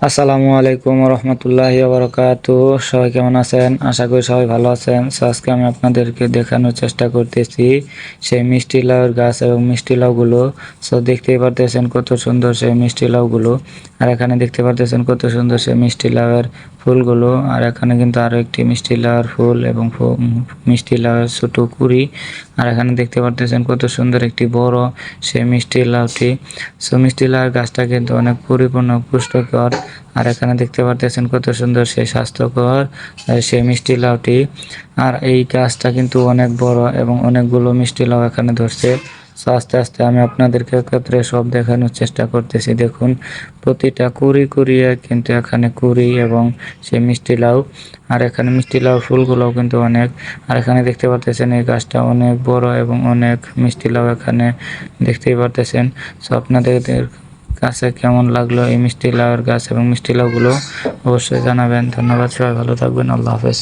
আসসালামু আলাইকুম রহমতুল্লাহি বারাকাতু। সবাই কেমন আছেন? আশা করি সবাই ভালো আছেন। আজকে আমি আপনাদেরকে দেখানোর চেষ্টা করতেছি সেই মিষ্টি লাউয়ের গাছ এবং মিষ্টি লাউগুলো। দেখতেই পারতেছেন কত সুন্দর সেই মিষ্টি লাউগুলো, আর এখানে দেখতে পারতেছেন কত সুন্দর সেই মিষ্টি লাউয়ের ফুলগুলো। আর এখানে কিন্তু আরো একটি মিষ্টি লাউয়ের ফুল এবং মিষ্টি লাউয়ের ছোট কুঁড়ি। আর এখানে দেখতে পারতেছেন কত সুন্দর একটি বড় সেই মিষ্টি লাউটি। মিষ্টি লাউয়ের গাছটা কিন্তু অনেক পরিপূর্ণ পুষ্টকর। আর এখানে দেখতে পারতেছেন কত সুন্দর সেই স্বাস্থ্যকর সেই মিষ্টি লাউটি। আর এই গাছটা কিন্তু অনেক বড় এবং অনেকগুলো মিষ্টি লাউ এখানে ধরছে। আস্তে আস্তে আমি আপনাদেরকে একত্রে সব দেখানোর চেষ্টা করতেছি। দেখুন, প্রতিটা কুড়ি কুড়িয়ে কিন্তু এখানে কুড়ি এবং সেই মিষ্টি লাউ। আর এখানে মিষ্টি লাউ ফুলগুলোও কিন্তু অনেক। আর এখানে দেখতে পারতেছেন এই গাছটা অনেক বড় এবং অনেক মিষ্টি লাউ এখানে দেখতেই পারতেছেন। আপনাদের কাছে কেমন লাগলো এই মিষ্টি লাউয়ের গাছ এবং মিষ্টি লাউগুলো অবশ্যই জানাবেন। ধন্যবাদ, সবাই ভালো থাকবেন। আল্লাহ হাফেজ।